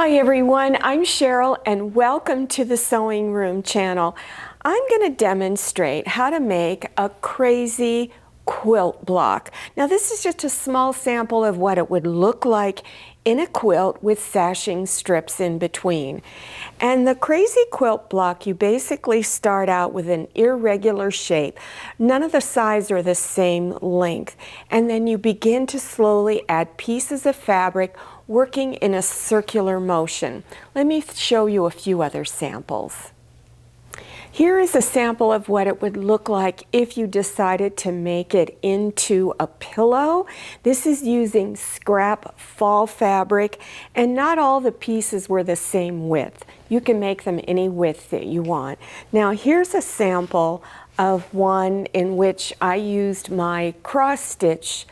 Hi everyone, I'm Cheryl and welcome to the Sewing Room channel. I'm going to demonstrate how to make a crazy quilt block. Now this is just a small sample of what it would look like in a quilt with sashing strips in between. And the crazy quilt block, you basically start out with an irregular shape. None of the sides are the same length. And then you begin to slowly add pieces of fabric working in a circular motion. Let me show you a few other samples. Here is a sample of what it would look like if you decided to make it into a pillow. This is using scrap fall fabric, and not all the pieces were the same width. You can make them any width that you want. Now here's a sample of one in which I used my cross stitch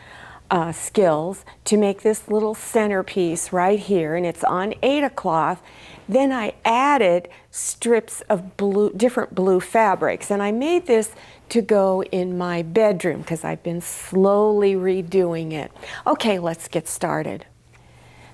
skills to make this little centerpiece right here, and it's on Aida cloth. Then I added strips of different blue fabrics, and I made this to go in my bedroom because I've been slowly redoing it. Okay, let's get started.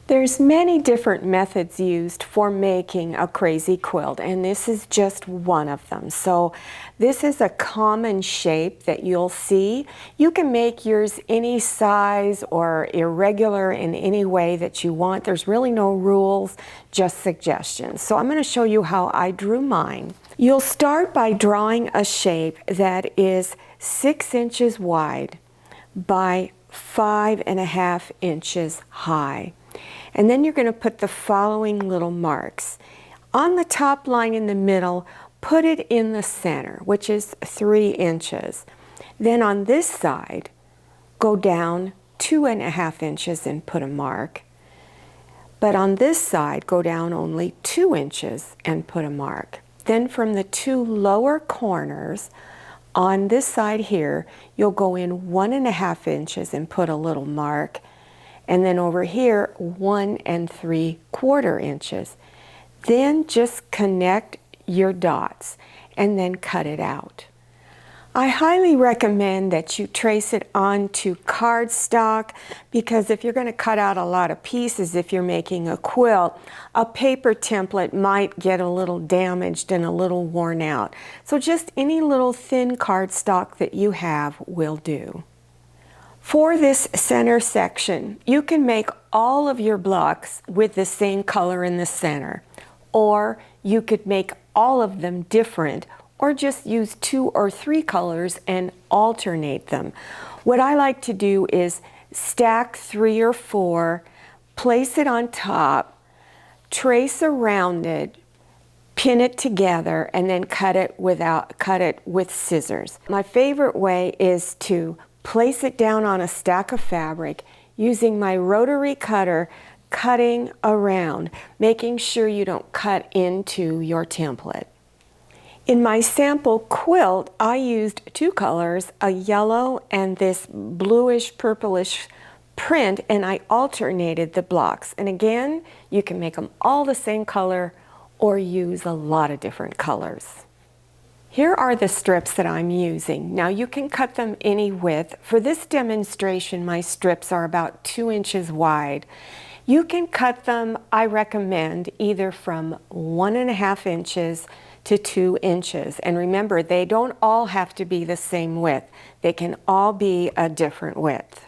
There's many different methods used for making a crazy quilt, and this is just one of them. So this is a common shape that you'll see. You can make yours any size or irregular in any way that you want. There's really no rules, just suggestions. So I'm going to show you how I drew mine. You'll start by drawing a shape that is 6 inches wide by 5.5 inches high. And then you're going to put the following little marks. On the top line in the middle, put it in the center, which is 3 inches. Then on this side, go down 2.5 inches and put a mark. But on this side, go down only 2 inches and put a mark. Then from the two lower corners, on this side here, you'll go in 1.5 inches and put a little mark. And then over here, 1 3/4 inches. Then just connect your dots and then cut it out. I highly recommend that you trace it onto cardstock, because if you're going to cut out a lot of pieces, if you're making a quilt, a paper template might get a little damaged and a little worn out. So just any little thin cardstock that you have will do. For this center section, you can make all of your blocks with the same color in the center, or you could make all of them different, or just use 2 or 3 colors and alternate them. What I like to do is stack 3 or 4, place it on top, trace around it, pin it together, and then cut it with scissors. My favorite way is to place it down on a stack of fabric using my rotary cutter, cutting around, making sure you don't cut into your template. In my sample quilt, I used 2 colors, a yellow and this bluish purplish print, and I alternated the blocks. And again, you can make them all the same color or use a lot of different colors. Here are the strips that I'm using. Now you can cut them any width. For this demonstration, my strips are about 2 inches wide. You can cut them, I recommend, either from 1.5 inches to 2 inches. And remember, they don't all have to be the same width. They can all be a different width.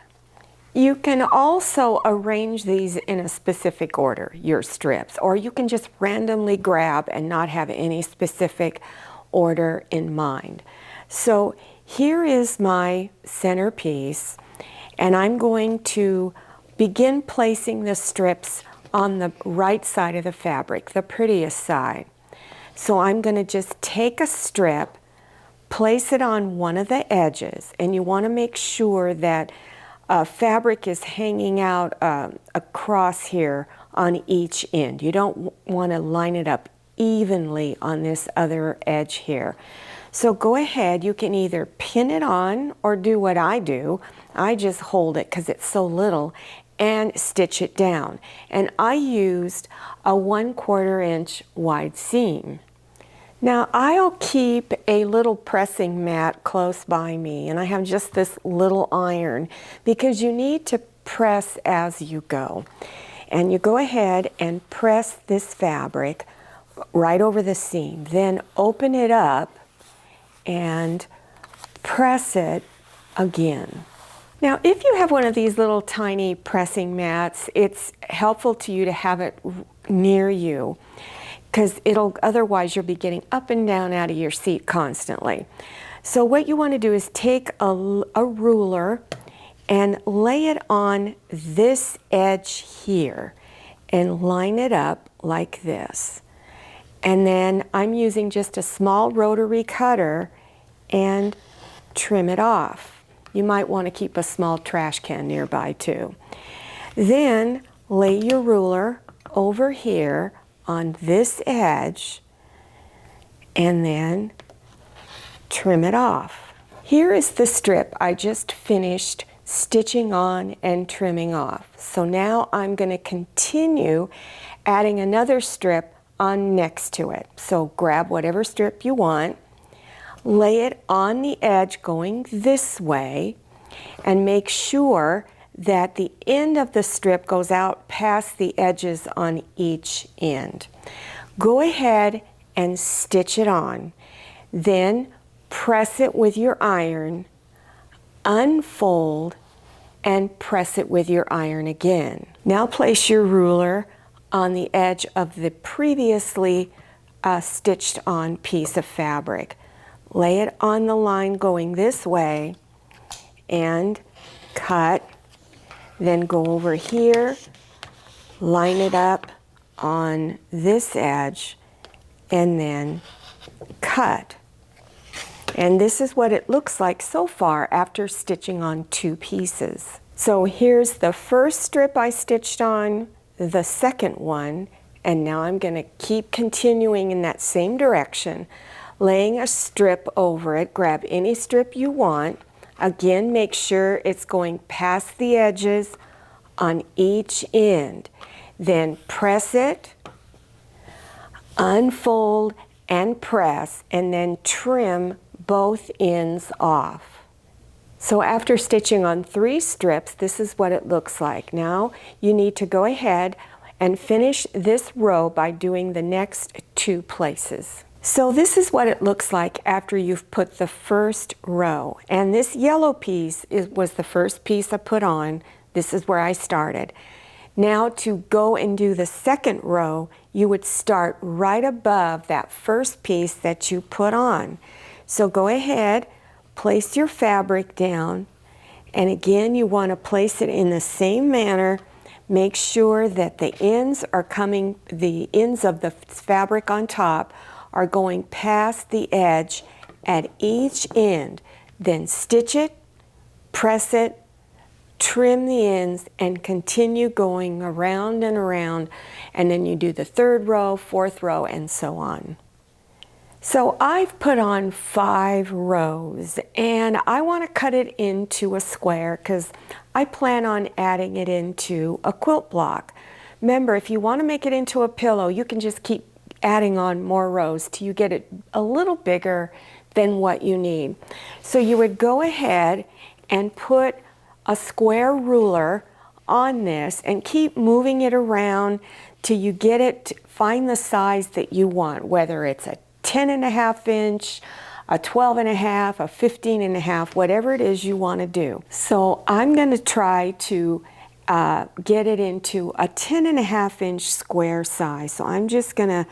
You can also arrange these in a specific order, your strips, or you can just randomly grab and not have any specific order in mind. So here is my centerpiece, and I'm going to begin placing the strips on the right side of the fabric, the prettiest side. So I'm going to just take a strip, place it on one of the edges, and you want to make sure that fabric is hanging out across here on each end. You don't want to line it up evenly on this other edge here. So go ahead, you can either pin it on or do what I do. I just hold it because it's so little and stitch it down. And I used a 1/4 inch wide seam. Now I'll keep a little pressing mat close by me, and I have just this little iron because you need to press as you go. And you go ahead and press this fabric right over the seam. Then open it up and press it again. Now, if you have one of these little tiny pressing mats, it's helpful to you to have it near you, because otherwise you'll be getting up and down out of your seat constantly. So what you want to do is take a ruler and lay it on this edge here and line it up like this. And then I'm using just a small rotary cutter and trim it off. You might want to keep a small trash can nearby too. Then lay your ruler over here on this edge and then trim it off. Here is the strip I just finished stitching on and trimming off. So now I'm going to continue adding another strip on next to it. So grab whatever strip you want, lay it on the edge going this way, and make sure that the end of the strip goes out past the edges on each end. Go ahead and stitch it on. Then press it with your iron, unfold, and press it with your iron again. Now place your ruler on the edge of the previously stitched on piece of fabric. Lay it on the line going this way and cut. Then go over here, line it up on this edge, and then cut. And this is what it looks like so far after stitching on two pieces. So here's the first strip I stitched on, the second one, and now I'm going to keep continuing in that same direction, laying a strip over it. Grab any strip you want. Again, make sure it's going past the edges on each end. Then press it, unfold, and press, and then trim both ends off. So after stitching on 3 strips, this is what it looks like. Now you need to go ahead and finish this row by doing the next 2 places. So this is what it looks like after you've put the first row. And this yellow piece was the first piece I put on. This is where I started. Now to go and do the second row, you would start right above that first piece that you put on. So go ahead, place your fabric down, and again you want to place it in the same manner. Make sure that the ends of the fabric on top are going past the edge at each end. Then stitch it, press it, trim the ends, and continue going around and around, and then you do the 3rd row, 4th row, and so on. So I've put on 5 rows, and I want to cut it into a square because I plan on adding it into a quilt block. Remember, if you want to make it into a pillow, you can just keep adding on more rows till you get it a little bigger than what you need. So you would go ahead and put a square ruler on this and keep moving it around till you get it, find the size that you want, whether it's a 10.5 inch, a 12.5, a 15.5, whatever it is you want to do. So I'm going to try to get it into a 10.5 inch square size. So I'm just going to,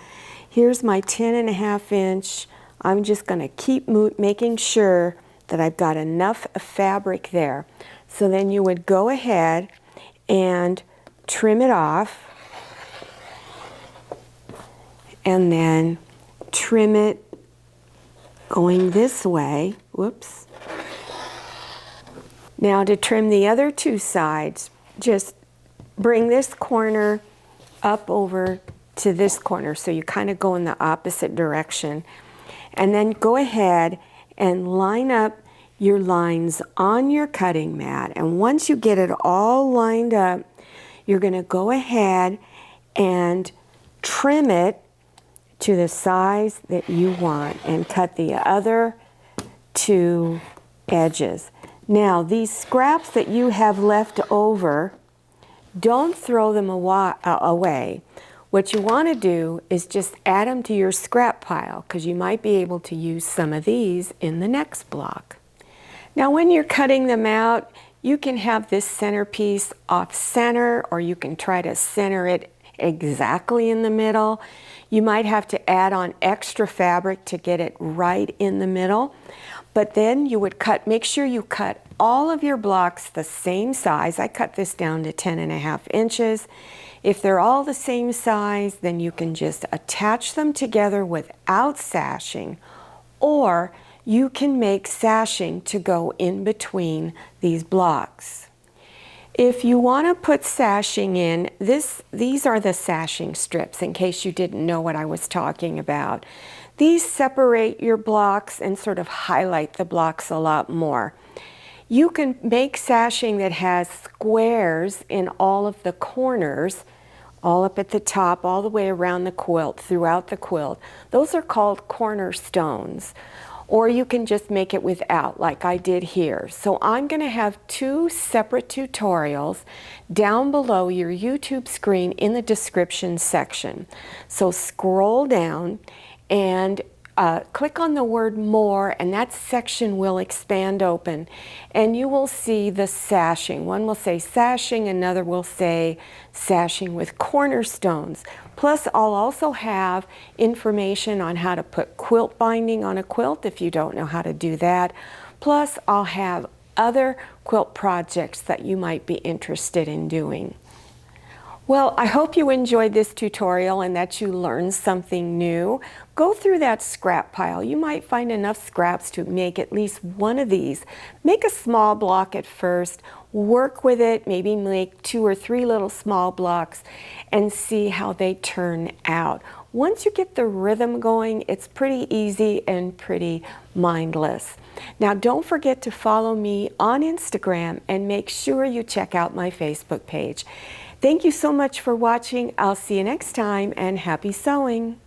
here's my 10.5 inch. I'm just going to keep making sure that I've got enough fabric there. So then you would go ahead and trim it off, and then trim it going this way. Whoops. Now to trim the other 2 sides, just bring this corner up over to this corner, so you kind of go in the opposite direction, and then go ahead and line up your lines on your cutting mat. And once you get it all lined up, you're going to go ahead and trim it to the size that you want and cut the other 2 edges. Now these scraps that you have left over Don't throw them away. What you want to do is just add them to your scrap pile, because you might be able to use some of these in the next block. Now when you're cutting them out, you can have this centerpiece off center, or you can try to center it exactly in the middle. You might have to add on extra fabric to get it right in the middle. But then you would make sure you cut all of your blocks the same size. I cut this down to 10.5 inches. If they're all the same size, then you can just attach them together without sashing, or you can make sashing to go in between these blocks. If you want to put sashing in, these are the sashing strips, in case you didn't know what I was talking about. These separate your blocks and sort of highlight the blocks a lot more. You can make sashing that has squares in all of the corners, all up at the top, all the way around the quilt, throughout the quilt. Those are called cornerstones. Or you can just make it without, like I did here. So I'm going to have 2 separate tutorials down below your YouTube screen in the description section. So scroll down and click on the word more, and that section will expand open, and you will see the sashing. One will say sashing, another will say sashing with cornerstones. Plus, I'll also have information on how to put quilt binding on a quilt if you don't know how to do that. Plus, I'll have other quilt projects that you might be interested in doing. Well, I hope you enjoyed this tutorial and that you learned something new. Go through that scrap pile. You might find enough scraps to make at least one of these. Make a small block at first, work with it, maybe make 2 or 3 little small blocks and see how they turn out. Once you get the rhythm going, it's pretty easy and pretty mindless. Now, don't forget to follow me on Instagram and make sure you check out my Facebook page. Thank you so much for watching. I'll see you next time, and happy sewing.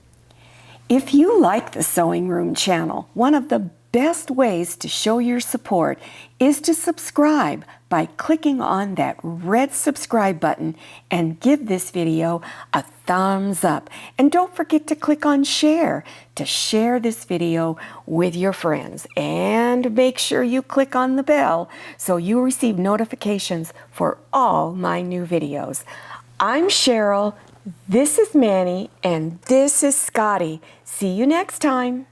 If you like the Sewing Room channel, one of the best ways to show your support is to subscribe by clicking on that red subscribe button and give this video a thumbs up. And don't forget to click on share to share this video with your friends. And make sure you click on the bell so you receive notifications for all my new videos. I'm Cheryl, this is Manny, and this is Scotty. See you next time.